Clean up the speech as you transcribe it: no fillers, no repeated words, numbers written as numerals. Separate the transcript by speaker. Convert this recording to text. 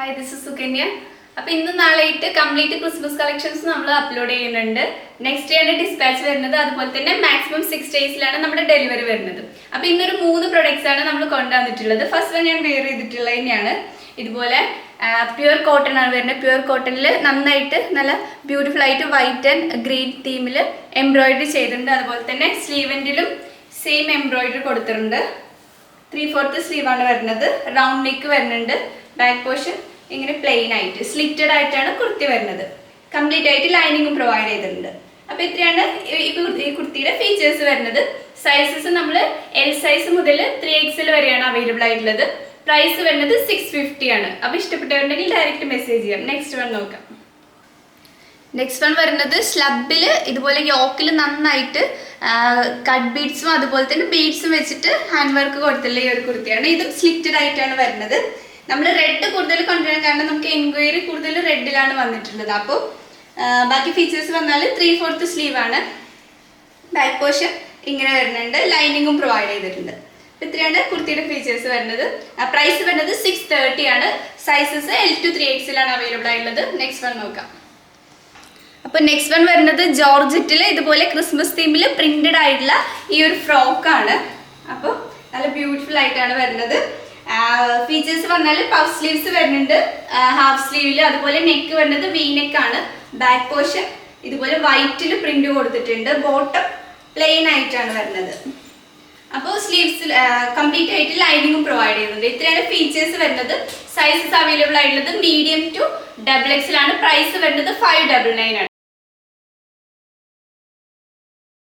Speaker 1: Hi, this is Sukanya. അപ്പോൾ ഇന്ന് നാളെയായിട്ട് complete Christmas collections നമ്മൾ അപ്ലോഡ് ചെയ്യുന്നുണ്ട്. നെക്സ്റ്റ് ഡേ ആണ് ഡിസ്പാച്ച് വരുന്നത്. അതുപോലെ തന്നെ മാക്സിമം 6 ഡേയ്സിലാണ് നമ്മുടെ ഡെലിവറി വരുന്നത്. അപ്പോൾ ഇന്നൊരു 3 പ്രൊഡക്ട്സ് ആണ് നമ്മൾ കൊണ്ടുവന്നിട്ടുള്ളത്. ഫസ്റ്റ് വൺ ഞാൻ വെയർ ചെയ്തിട്ടുള്ളത് തന്നെയാണ്. ഇതുപോലെ പ്യുവർ കോട്ടൺ ആണ് വരുന്നത്. പ്യുവർ കോട്ടണിൽ നന്നായിട്ട് നല്ല ബ്യൂട്ടിഫുൾ ആയിട്ട് വൈറ്റ് ആൻഡ് ഗ്രീൻ തീമിൽ എംബ്രോയിഡറി ചെയ്തിട്ടുണ്ട്. അതുപോലെ തന്നെ സ്ലീവെൻറ്റിലും സെയിം എംബ്രോയിഡറി കൊടുത്തിട്ടുണ്ട്. 3/4 സ്ലീവാണ് വരുന്നത്. റൗണ്ട് നെക്ക് വരുന്നുണ്ട്. ബാക്ക് പോർഷൻ ഇങ്ങനെ പ്ലെയിൻ ആയിട്ട് സ്ലിറ്റഡ് ആയിട്ടാണ് കുർത്തി വരുന്നത്. കംപ്ലീറ്റ് ആയിട്ട് ലൈനിങ്ങും പ്രൊവൈഡ് ചെയ്തിട്ടുണ്ട്. അപ്പോൾ ഇത്രയാണ് ഈ കുർത്തിയുടെ ഫീച്ചേഴ്സ് വരുന്നത്. സൈസസ് നമ്മൾ L സൈസ് മുതൽ 3XL വരെയാണ് അവൈലബിൾ ആയിട്ടുള്ളത്. പ്രൈസ് വരുന്നത് 650 ആണ്. അപ്പോൾ ഇഷ്ടപ്പെട്ടവരുണ്ടെങ്കിൽ ഡയറക്റ്റ് മെസ്സേജ് ചെയ്യാം. നെക്സ്റ്റ് വൺ നോക്കാം. നെക്സ്റ്റ് വൺ വരുന്നത് സ്ലബിൽ ഇതുപോലെ യോക്കിൽ നന്നായിട്ട് കട്ട് ബീഡ്സും അതുപോലെ തന്നെ ബീഡ്സും വെച്ചിട്ട് ഹാൻഡ് വർക്ക് കൊടുത്തുള്ള ഈ ഒരു കുർത്തിയാണ്. ഇതും സ്ലിറ്റഡ് ആയിട്ടാണ് വരുന്നത്. നമ്മൾ റെഡ് കൂടുതൽ കൊണ്ടുവരാൻ കാരണം നമുക്ക് എൻക്വയറി കൂടുതൽ റെഡിലാണ് വന്നിട്ടുള്ളത്. അപ്പോൾ ബാക്കി ഫീച്ചേഴ്സ് വന്നാൽ 3/4 സ്ലീവ് ആണ്. ബാക്ക് പോർഷൻ ഇങ്ങനെ വരുന്നുണ്ട്. ലൈനിങ്ങും പ്രൊവൈഡ് ചെയ്തിട്ടുണ്ട്. അപ്പോൾ ഇത്രയാണ് കുർത്തിയുടെ ഫീച്ചേഴ്സ് വരുന്നത്. പ്രൈസ് വരുന്നത് 630 ആണ്. സൈസസ് L to 3XL ആണ് അവൈലബിൾ ആയിട്ടുള്ളത്. നെക്സ്റ്റ് വൺ നോക്കാം. അപ്പോൾ നെക്സ്റ്റ് വൺ വരുന്നത് ജോർജറ്റിൽ ഇതുപോലെ ക്രിസ്മസ് തീമിൽ പ്രിന്റഡ് ആയിട്ടുള്ള ഈ ഒരു ഫ്രോക്കാണ്. അപ്പോൾ നല്ല ബ്യൂട്ടിഫുൾ ആയിട്ടാണ് വരുന്നത്. ഫീച്ചേഴ്സ് പറഞ്ഞാൽ പഫ് സ്ലീവ്സ് വരുന്നുണ്ട് ഹാഫ് സ്ലീവിൽ. അതുപോലെ നെക്ക് വരുന്നത് വി നെക്ക് ആണ്. ബാക്ക് പോർഷൻ ഇതുപോലെ വൈറ്റിൽ പ്രിന്റ് കൊടുത്തിട്ടുണ്ട്. ബോട്ടം പ്ലെയിൻ ആയിട്ടാണ് വരുന്നത്. അപ്പോൾ സ്ലീവ്സ് കംപ്ലീറ്റ് ആയിട്ട് ലൈനിങ്ങും പ്രൊവൈഡ് ചെയ്യുന്നുണ്ട്. ഇത്രയാണ് ഫീച്ചേഴ്സ് വരുന്നത്. സൈസസ് അവൈലബിൾ ആയിട്ടുള്ളത് മീഡിയം ടു XXL ആണ്. പ്രൈസ് വരുന്നത് 599 ആണ്.